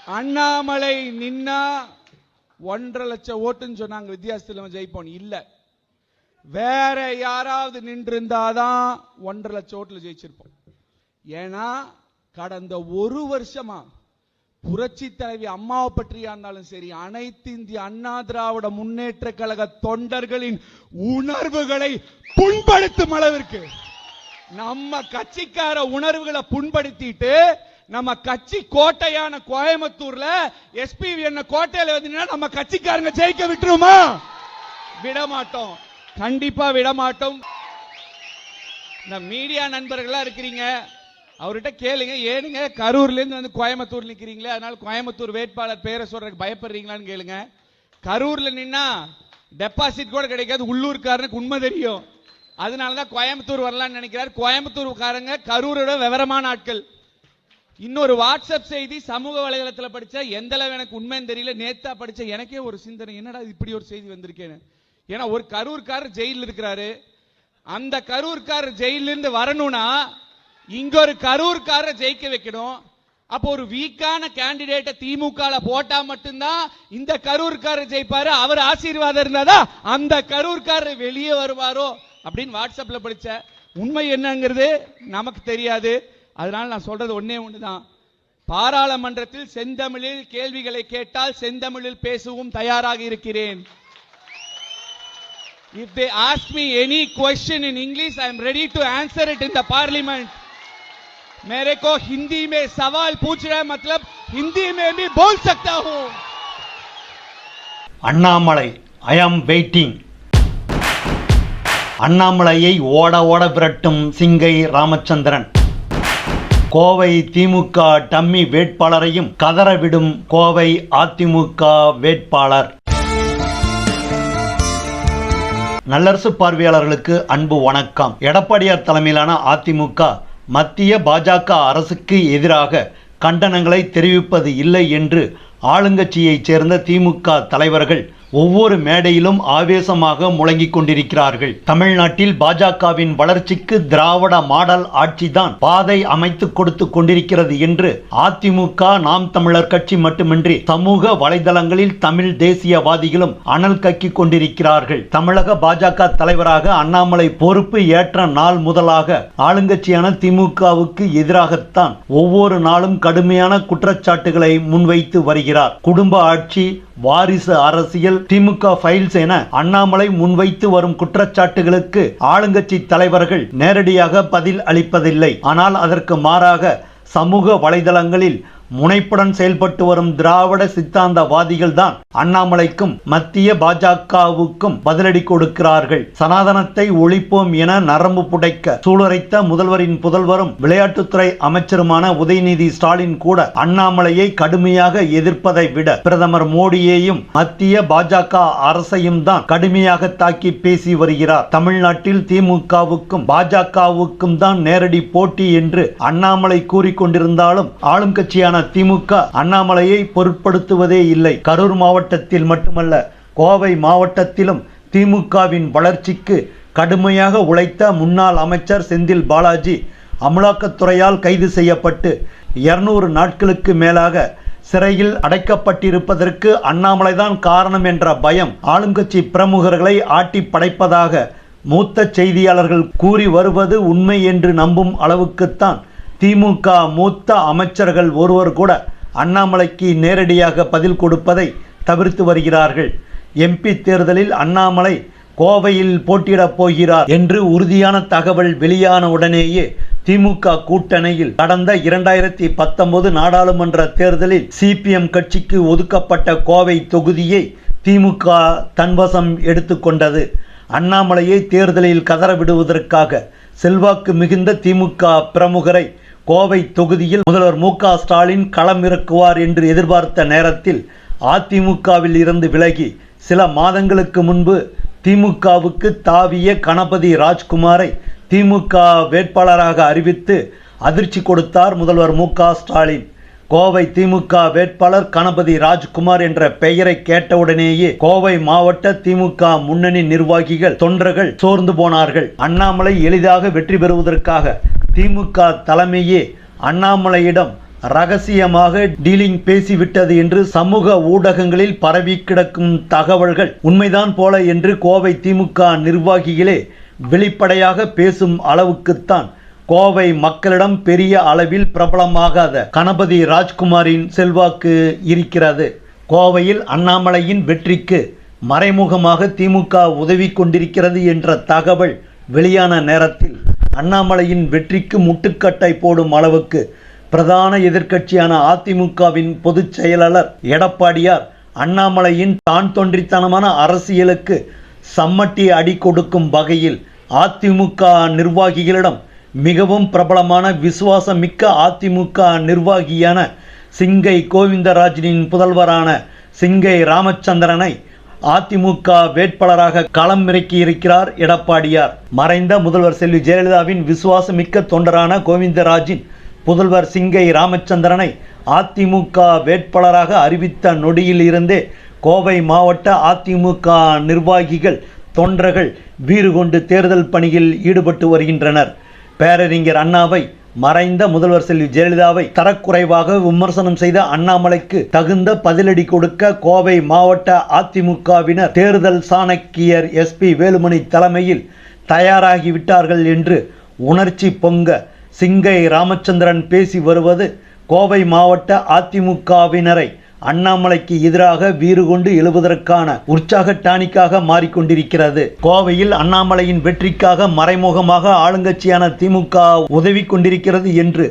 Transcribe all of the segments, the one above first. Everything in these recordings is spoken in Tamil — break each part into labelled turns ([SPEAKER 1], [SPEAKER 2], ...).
[SPEAKER 1] அண்ணாமலை நின்னா 1.5 லட்சம் ஓட்டுன்னு சொன்னாங்க, வித்தியாசத்தில் ஜெயிப்போம். இல்ல, வேற யாராவது நின்றிருந்தாதான் 1.5 லட்சம் ஓட்டுல ஜெயிச்சிருப்போம். ஏன்னா கடந்த ஒரு வருஷமா புரட்சி தலைவி அம்மாவை பற்றியா இருந்தாலும் சரி, அனைத்து இந்திய அண்ணா திராவிட முன்னேற்ற கழக தொண்டர்களின் உணர்வுகளை புண்படுத்தும் அளவிற்கு நம்ம கட்சிக்கார உணர்வுகளை புண்படுத்திட்டு நம்ம கட்சி கோட்டையான கோயம்புத்தூர்ல எஸ்பிவி என்ன கோட்டையில வந்து நம்ம கட்சிக்காரங்க ஜெயிக்க விட்டுருமா? விடமாட்டோம், கண்டிப்பா விடமாட்டோம். இந்த மீடியா நண்பர்களா இருக்கிறீங்க, அவர்கிட்ட கேளுங்க, ஏனுங்க கரூர்ல இருந்து வந்து கோயம்புத்தூர் நிக்கிறீங்களே, அதனால கோயம்புத்தூர் வேட்பாளர் பேரை சொல்றதுக்கு பயப்படுறீங்களான்னு கேளுங்க. கரூர்ல நின்னா டெபாசிட் கூட கிடைக்காது, உள்ளூர்காரனுக்கு உண்மை தெரியும். அதனாலதான் கோயம்புத்தூர் வரலாம்னு நினைக்கிறார். கோயம்புத்தூர்காரங்க கரூரோட விவரமான ஆட்கள். இன்னொரு வாட்ஸ்அப் செய்தி சமூக வலைதளத்தில் படிச்ச, எந்த அளவு எனக்கு உண்மைன்னு தெரியல, நேத்தா படிச்ச எனக்கே ஒரு சிந்தனை, என்னடா இப்படி ஒரு செய்தி வந்திருக்கேன்னு. ஏன்னா ஒரு கரூர்காரர் ஜெயிலில் இருக்கிறாரு, அந்த கரூர்காரர் ஜெயிலில் இருந்து வரணும்னா இங்க ஒரு கரூர்காரர் ஜெயிக்க வைக்கணும். அப்போ ஒரு வீக்கான கேண்டிடேட்டை திமுக போட்டா மட்டும்தான் இந்த கரூர்காரர் ஜெயிப்பாரு. அவர் ஆசீர்வாதம் இருந்தாதான் அந்த கரூர்காரர் வெளியே வருவாரோ அப்படின்னு வாட்ஸ்அப்ல படிச்ச. உண்மை என்னங்கிறது நமக்கு தெரியாது. அதனால நான் சொல்றது ஒன்னே ஒண்ணுதான், பாராளுமன்றத்தில் செந்தமிழில் கேள்விகளை கேட்டால் செந்தமிழில் பேசவும் தயாராக இருக்கிறேன். If they ask me any question in English, I am ready to answer it in the parliament. मेरे को हिंदी में सवाल पूछ रहा है, मतलब हिंदी में भी बोल सकता हूं.
[SPEAKER 2] Annamalai, I am waiting. அண்ணாமலையை ஓட ஓட விரட்டும் சிங்கை ராமச்சந்திரன். கோவை திமுக டம்மி வேட்பாளரையும் கதறவிடும் கோவை அதிமுக வேட்பாளர். நல்லரசு பார்வையாளர்களுக்கு அன்பு வணக்கம். எடப்பாடியார் தலைமையிலான அதிமுக மத்திய பாஜக அரசுக்கு எதிராக கண்டனங்களை தெரிவிப்பது இல்லை என்று ஆளுங்கட்சியைச் சேர்ந்த திமுக தலைவர்கள் ஒவ்வொரு மேடையிலும் ஆவேசமாக முழங்கிக் கொண்டிருக்கிறார்கள். தமிழ்நாட்டில் பாஜகவின் வளர்ச்சிக்கு திராவிட மாடல் ஆட்சிதான் பாதை அமைத்து கொடுத்து கொண்டிருக்கிறது என்று அதிமுக, நாம் தமிழர் கட்சி மட்டுமின்றி சமூக வலைதளங்களில் தமிழ் தேசியவாதிகளும் அனல் கக்கிக் கொண்டிருக்கிறார்கள். தமிழக பாஜக தலைவராக அண்ணாமலை பொறுப்பு ஏற்ற நாள் முதலாக ஆளுங்கட்சியான திமுகவுக்கு எதிராகத்தான் ஒவ்வொரு நாளும் கடுமையான குற்றச்சாட்டுகளை முன்வைத்து வருகிறார். குடும்ப ஆட்சி, வாரிசு அரசியல், திமுக ஃபைல்ஸ் என அண்ணாமலை முன்வைத்து வரும் குற்றச்சாட்டுகளுக்கு ஆளுங்கட்சி தலைவர்கள் நேரடியாக பதில் அளிப்பதில்லை. ஆனால் அதற்கு மாறாக சமூக வலைதளங்களில் முனைப்புடன் செயல்பட்டு வரும் திராவிட சித்தாந்தவாதிகள் தான் அண்ணாமலைக்கும் மத்திய பாஜகவுக்கும் பதிலடி கொடுக்கிறார்கள். சனாதனத்தை ஒழிப்போம் என நரம்பு புடைக்க சூளுரைத்த முதல்வரின் புதல்வரும் விளையாட்டுத்துறை அமைச்சருமான உதயநிதி ஸ்டாலின் கூட அண்ணாமலையை கடுமையாக எதிர்ப்பதை விட பிரதமர் மோடியையும் மத்திய பாஜக அரசையும் தான் கடுமையாக தாக்கி பேசி வருகிறார். தமிழ்நாட்டில் திமுகவுக்கும் பாஜகவுக்கும் தான் நேரடி போட்டி என்று அண்ணாமலை கூறிக்கொண்டிருந்தாலும் ஆளும் கட்சியான திமுக அண்ணாமலையை பொருட்படுத்துவதே இல்லை. கரூர் மாவட்டத்தில் மட்டுமல்ல, கோவை மாவட்டத்திலும் திமுகவின் வளர்ச்சிக்கு கடுமையாக உழைத்த முன்னாள் அமைச்சர் செந்தில் பாலாஜி அமலாக்கத்துறையால் கைது செய்யப்பட்டு 200 நாட்களுக்கு மேலாக சிறையில் அடைக்கப்பட்டிருப்பதற்கு அண்ணாமலைதான் காரணம் என்ற பயம் ஆளுங்கட்சி பிரமுகர்களை ஆட்டி படைப்பதாக மூத்த செய்தியாளர்கள் கூறி வருவது உண்மை என்று நம்பும் அளவுக்குத்தான் திமுக மூத்த அமைச்சர்கள் ஒருவர் கூட அண்ணாமலைக்கு நேரடியாக பதில் கொடுப்பதை தவிர்த்து வருகிறார்கள். எம்பி தேர்தலில் அண்ணாமலை கோவையில் போட்டியிடப் போகிறார் என்று உறுதியான தகவல் வெளியான உடனேயே திமுக கூட்டணியில் கடந்த 2019 நாடாளுமன்ற தேர்தலில் சிபிஎம் கட்சிக்கு ஒதுக்கப்பட்ட கோவை தொகுதியை திமுக தன்வசம் எடுத்துக்கொண்டது. அண்ணாமலையை தேர்தலில் கதற விடுவதற்காக செல்வாக்கு மிகுந்த திமுக பிரமுகரை கோவை தொகுதியில் முதல்வர் மு.க. ஸ்டாலின் களம் இறக்குவார் என்று எதிர்பார்த்த நேரத்தில் அதிமுகவில் இருந்து விலகி சில மாதங்களுக்கு முன்பு திமுகவுக்கு தாவிய கணபதி ராஜ்குமாரை திமுக வேட்பாளராக அறிவித்து அதிர்ச்சி கொடுத்தார் முதல்வர் மு.க. ஸ்டாலின். கோவை திமுக வேட்பாளர் கணபதி ராஜ்குமார் என்ற பெயரை கேட்டவுடனேயே கோவை மாவட்ட திமுக முன்னணி நிர்வாகிகள், தொண்டர்கள் சோர்ந்து போனார்கள். அண்ணாமலை எளிதாக வெற்றி பெறுவதற்காக திமுக தலைமையே அண்ணாமலையிடம் ரகசியமாக டீலிங் பேசிவிட்டது என்று சமூக ஊடகங்களில் பரவி கிடக்கும் தகவல்கள் உண்மைதான் போல என்று கோவை திமுக நிர்வாகிகளே வெளிப்படையாக பேசும் அளவுக்குத்தான் கோவை மக்களிடம் பெரிய அளவில் பிரபலமாகாத கணபதி ராஜ்குமாரின் செல்வாக்கு இருக்கிறது. கோவையில் அண்ணாமலையின் வெற்றிக்கு மறைமுகமாக திமுக உதவி கொண்டிருக்கிறது என்ற தகவல் வெளியான நேரத்தில் அண்ணாமலையின் வெற்றிக்கு முட்டுக்கட்டை போடும் அளவுக்கு பிரதான எதிர்க்கட்சியான அதிமுகவின் பொதுச் செயலாளர் எடப்பாடியார் அண்ணாமலையின் தான் தோன்றித்தனமான அரசியலுக்கு சம்மட்டி அடி கொடுக்கும் வகையில் அதிமுக நிர்வாகிகளிடம் மிகவும் பிரபலமான விசுவாசமிக்க அதிமுக நிர்வாகியான சிங்கை கோவிந்தராஜனின் புதல்வரான சிங்கை ராமச்சந்திரனை அதிமுக வேட்பாளராக களம் இறக்கியிருக்கிறார் எடப்பாடியார். மறைந்த முதல்வர் செல்வி ஜெயலலிதாவின் விசுவாசமிக்க தொண்டரான கோவிந்தராஜின் புதல்வர் சிங்கை ராமச்சந்திரனை அதிமுக வேட்பாளராக அறிவித்த நொடியில் இருந்தே கோவை மாவட்ட அதிமுக நிர்வாகிகள் தொண்டர்கள் வீறு கொண்டு தேர்தல் பணியில் ஈடுபட்டு வருகின்றனர். பேரறிஞர் அண்ணாவை, மறைந்த முதல்வர் செல்வி ஜெயலலிதாவை தரக்குறைவாக விமர்சனம் செய்த அண்ணாமலைக்கு தகுந்த பதிலடி கொடுக்க கோவை மாவட்ட அதிமுகவினர் தேர்தல் சாணக்கியர் SP வேலுமணி தலைமையில் தயாராகிவிட்டார்கள் என்று உணர்ச்சி பொங்க சிங்கை ராமச்சந்திரன் பேசி வருவது கோவை மாவட்ட அதிமுகவினரை அண்ணாமலைக்கு எதிராக வீறு கொண்டு எழுவதற்கான உற்சாக டானிக்காக மாறிக்கொண்டிருக்கிறது. கோவையில் அண்ணாமலையின் வெற்றிக்காக மறைமுகமாக ஆளுங்கட்சியான திமுக உதவி கொண்டிருக்கிறது என்று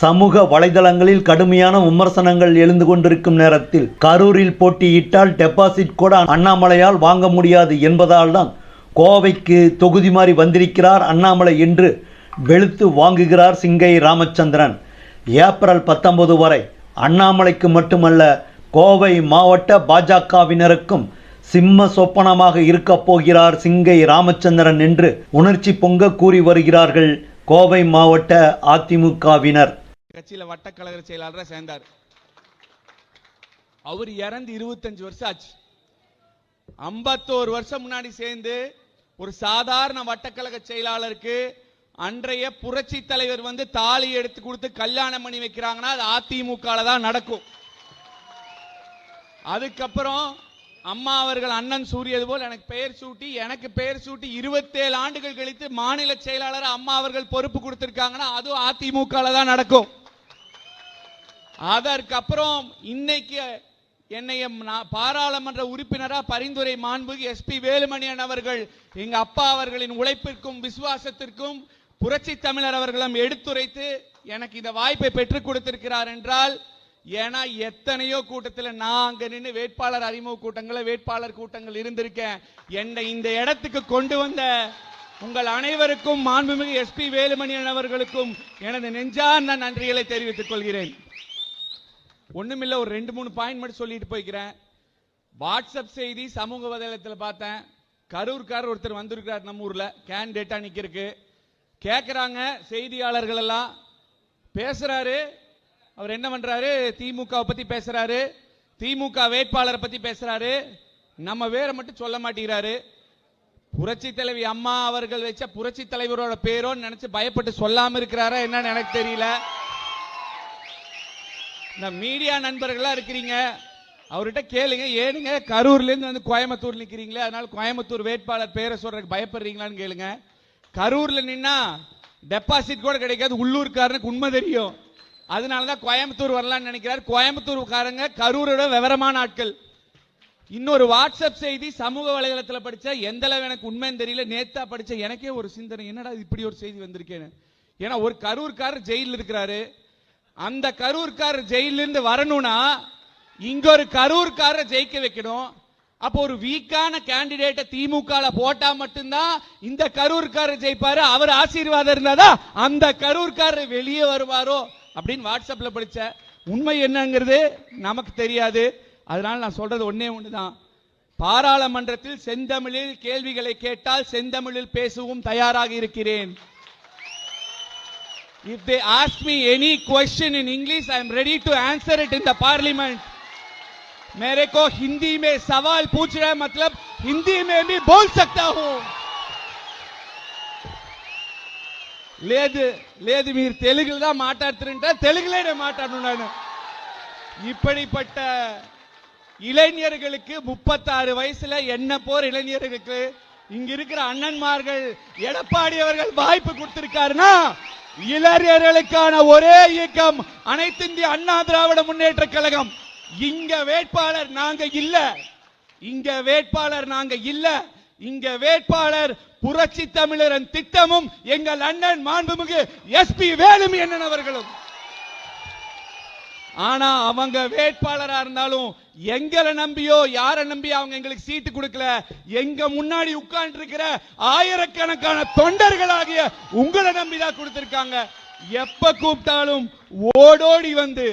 [SPEAKER 2] சமூக வலைதளங்களில் கடுமையான விமர்சனங்கள் எழுந்து கொண்டிருக்கும் நேரத்தில் கரூரில் போட்டியிட்டால் டெபாசிட் கூட அண்ணாமலையால் வாங்க முடியாது என்பதால் தான் கோவைக்கு தொகுதி மாறி வந்திருக்கிறார் அண்ணாமலை என்று வெளுத்து வாங்குகிறார் சிங்கை ராமச்சந்திரன். ஏப்ரல் 19 வரை அண்ணாமலைக்கு மட்டுமல்ல கோவை மாவட்ட பாஜகவினருக்கும் சிம்ம சொப்பனமாக இருக்கப் போகிறார் சிங்கை ராமச்சந்திரன் என்று உணர்ச்சி பொங்க கூறி வருகிறார்கள் கோவை மாவட்ட அதிமுகவினர்.
[SPEAKER 1] கட்சியில வட்டக்கழக செயலாளராக சேர்ந்தார். அவர் இறந்து 25 வருஷம் ஆச்சு. 51 வருஷம் முன்னாடி சேர்ந்து ஒரு சாதாரண வட்டக்கழக செயலாளருக்கு அன்றைய புரட்சி தலைவர் வந்து தாலி எடுத்து கொடுத்து கல்யாணம் பண்ணி வைக்கிறாங்கன்னா அது அதிமுக தான் நடக்கும். அதுக்கப்புறம் அம்மா அவர்கள் அண்ணன் சூரியது போல் எனக்கு பெயர் சூட்டி 27 ஆண்டுகள் கழித்து மாநில செயலாளர் அம்மா அவர்கள் பொறுப்பு கொடுத்திருக்காங்கன்னா அதுவும் அதிமுக தான் நடக்கும். அதற்கப்புறம் இன்னைக்கு என்னை பாராளுமன்ற உறுப்பினரா பரிந்துரை மாண்புக்கு SP வேலுமணியன் அவர்கள் எங்க அப்பா அவர்களின் உழைப்பிற்கும் விசுவாசத்திற்கும் புரட்சி தமிழர் அவர்களும் எடுத்துரைத்து எனக்கு இந்த வாய்ப்பை பெற்றுக் கொடுத்திருக்கிறார் என்றால், ஏன்னா எத்தனையோ கூட்டத்தில் நான் அங்க நின்று வேட்பாளர் அறிமுக கூட்டங்கள் வேட்பாளர் கூட்டங்கள் இருந்திருக்கேன். என்னை இந்த இடத்துக்கு கொண்டு வந்த உங்கள் அனைவருக்கும் மாண்புமிகு SP வேலுமணியன் அவர்களுக்கும் எனது நெஞ்சார்ந்த நன்றிகளை தெரிவித்துக் கொள்கிறேன். ஒண்ணுமில்ல, ஒரு 2-3 பாயிண்ட் மட்டும் சொல்லிட்டு போய்க்கிறேன். வாட்ஸ்அப் செய்தி சமூக வலைதளத்தில் பார்த்தேன். கரூர்காரர் ஒருத்தர் வந்திருக்கிறார் நம்ம ஊர்ல கேண்டிடேட்டா நிக்கிறதுக்கு. கேட்கிறாங்க செய்தியாளர்கள் எல்லாம், பேசுறாரு. அவர் என்ன பண்றாரு? திமுக பத்தி பேசுறாரு, திமுக வேட்பாளரை பத்தி பேசுறாரு. நம்ம வேற மட்டும் சொல்ல மாட்டேங்கிறாரு. புரட்சி தலைவி அம்மா அவர்கள் வச்ச புரட்சி தலைவரோட பேரோன்னு நினைச்சு பயப்பட்டு சொல்லாம இருக்கிறாரா என்னன்னு எனக்கு தெரியல. இந்த மீடியா நண்பர்களா இருக்கிறீங்க, அவர்கிட்ட கேளுங்க, ஏனுங்க கரூர்ல இருந்து வந்து கோயம்புத்தூர் நிக்கிறீங்களே, அதனால கோயம்புத்தூர் வேட்பாளர் பேரை சொல்றதுக்கு பயப்படுறீங்களான்னு கேளுங்க. கரூர்ல நின்னா டெபாசிட் கூட கிடைக்காது, உள்ளூர்காரனுக்கு உண்மை தெரியும். அதனாலதான் கோயம்புத்தூர் வரலாம்னு நினைக்கிறார். கோயம்புத்தூர்காரங்க கரூரோட விவரமான ஆட்கள். இன்னொரு வாட்ஸ்அப் செய்தி சமூக வலைதளத்தில் படிச்ச, எந்த அளவு எனக்கு உண்மைன்னு தெரியல, நேத்தா படிச்ச எனக்கே ஒரு சிந்தனை, என்னடா இப்படி ஒரு செய்தி வந்திருக்கேன்னு. ஏன்னா ஒரு கரூர்காரர் ஜெயிலில் இருக்கிறாரு. அந்த கரூர்காரர் ஜெயிலிருந்து வரணும்னா இங்க ஒரு கரூர்காரரை ஜெயிக்க வைக்கணும். அப்போ ஒரு வீக்கான கேண்டிடேட்டை திமுக போட்டா மட்டும்தான் இந்த கரூர்காரர் ஜெயிப்பாரு. அவர் ஆசீர்வாதம் இருந்தாதான் அந்த கரூர்காரர் வெளியே வருவாரோ அப்படின்னு வாட்ஸ்அப்ல படிச்ச. உண்மை என்னங்கிறது நமக்கு தெரியாது. அதனால நான் சொல்றது ஒன்னே ஒண்ணுதான், பாராளுமன்றத்தில் செந்தமிழில் கேள்விகளை கேட்டால் செந்தமிழில் பேசவும் தயாராக இருக்கிறேன். If they ask me any question in English, I am ready to answer it in the parliament. मेरे को हिंदी में सवाल पूछ रहा है, मतलब हिंदी में भी बोल सकता हूं. లేదు మీరు తెలుగుல தான் మాట్లాడుతుంటే తెలుగులోనే మాట్లాడను. இப்படிப்பட்ட இளைஞர்களுக்கு 36 வயசுல என்ன போர் இளைஞர்களுக்கு இங்க இருக்கிற அண்ணன்மார்கள் எடப்பாடி அவர்கள் வாய்ப்பு கொடுத்திருக்காருன்னா, இளைஞர்களுக்கான ஒரே இயக்கம் அனைத்து இந்திய அண்ணா திராவிட முன்னேற்ற கழகம். இங்க வேட்பாளர் நாங்க இல்ல, இங்க வேட்பாளர் புரட்சி தமிழரின் திட்டமும் எங்கள் அண்ணன் மாண்புமிகு எஸ்பி வேலுமணி அண்ணன் அவர்களும். ஆனா அவங்க வேட்பாளரா இருந்தாலும் எங்களை நம்பியோ யாரை நம்பி அவங்க எங்களுக்கு சீட்டு கொடுக்கல. எங்க முன்னாடி உட்கார்ந்து இருக்கிற ஆயிரக்கணக்கான தொண்டர்களாகிய உங்களை நம்பிதான் கொடுத்திருக்காங்க. எப்ப கூப்பிட்டாலும் ஓடோடி வந்து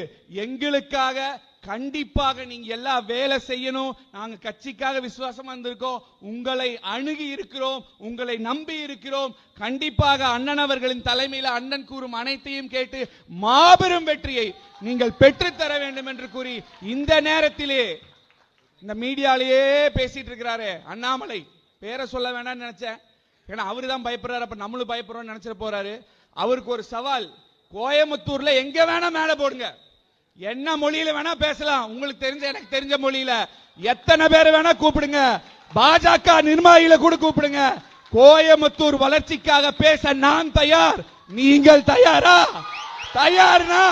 [SPEAKER 1] எங்களுக்காக கண்டிப்பாக நீங்க எல்லாம் வேலை செய்யணும், நாங்க கட்சிக்காக விசுவாசமா இருந்திருக்கோம், உங்களை அணுகி இருக்கிறோம், உங்களை நம்பி இருக்கிறோம். கண்டிப்பாக அண்ணன் அவர்களின் தலைமையில் அண்ணன் கூறும் அனைத்தையும் கேட்டு மாபெரும் வெற்றியை நீங்கள் பெற்றுத்தர வேண்டும் என்று கூறி, இந்த நேரத்திலே இந்த மீடியாலேயே பேசிட்டு இருக்கிறாரு அண்ணாமலை, பேரை சொல்ல வேண்டாம்னு நினைச்சேன், ஏன்னா அவரு தான் பயப்படுறாரு, அப்ப நம்மளும் பயப்படுறோம் நினைச்சிட்டு போறாரு. அவருக்கு ஒரு சவால், கோயம்புத்தூர்ல எங்க வேணா மேல போடுங்க, என்ன மொழியில வேணா பேசலாம், உங்களுக்கு தெரிஞ்ச எனக்கு தெரிஞ்ச மொழியில எத்தனை பேர் வேணா கூப்பிடுங்க, பாஜக நிர்வாகிகளை கூட கூப்பிடுங்க, கோயம்புத்தூர் வளர்ச்சிக்காக பேச நான் தயார். நீங்கள் தயாரா? தயார்னா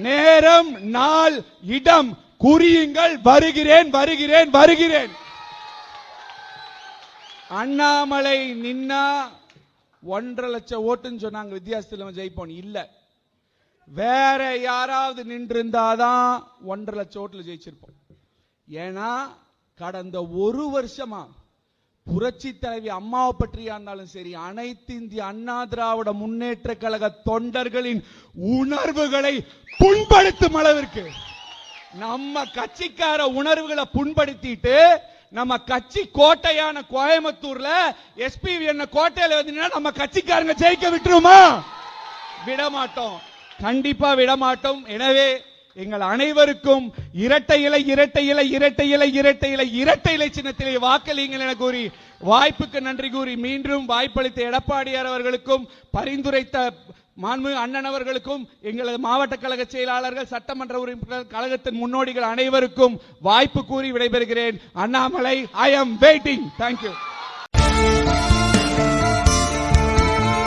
[SPEAKER 1] நேரம் நாள் இடம் குறியுங்கள், வருகிறேன். அண்ணாமலை நின்னா 1.5 லட்சம் ஓட்டுன்னு சொன்னாங்க, வித்தியாசத்தில் ஜெயிப்போம். இல்ல, வேற யாராவது நின்றிருந்தாதான் 1.5 லட்சம் ஓட்டுல ஜெயிச்சிருப்போம். ஏன்னா கடந்த ஒரு வருஷமா புரட்சி தலைவி அம்மாவை பற்றியா இருந்தாலும் சரி, அனைத்து இந்திய அண்ணா திராவிட முன்னேற்ற கழக தொண்டர்களின் உணர்வுகளை புண்படுத்தும் அளவிற்கு நம்ம கட்சிக்கார உணர்வுகளை புண்படுத்திட்டு, நம்ம கட்சி கோட்டையான கோயம்புத்தூர்ல எஸ்பிவி என்ன கோட்டையில வந்து நம்ம கட்சிக்காரங்க ஜெயிக்க விட்டுருமா? விடமாட்டோம், கண்டிப்பா விடமாட்டோம். எனவே எங்கள் அனைவருக்கும் இரட்டை இலை சின்னத்திலே வாக்களியுங்கள் என கூறி, வாய்ப்புக்கு நன்றி கூறி, மீண்டும் வாய்ப்பளித்த எடப்பாடியார் அவர்களுக்கும் பரிந்துரைத்த மாண்புமிகு அண்ணன் அவர்களுக்கும், எங்களது மாவட்ட கழக செயலாளர்கள், சட்டமன்ற உறுப்பினர்கள், கழகத்தின் முன்னோடிகள் அனைவருக்கும் வாய்ப்பு கூறி விடைபெறுகிறேன். Annamalai, I am waiting. Thank you.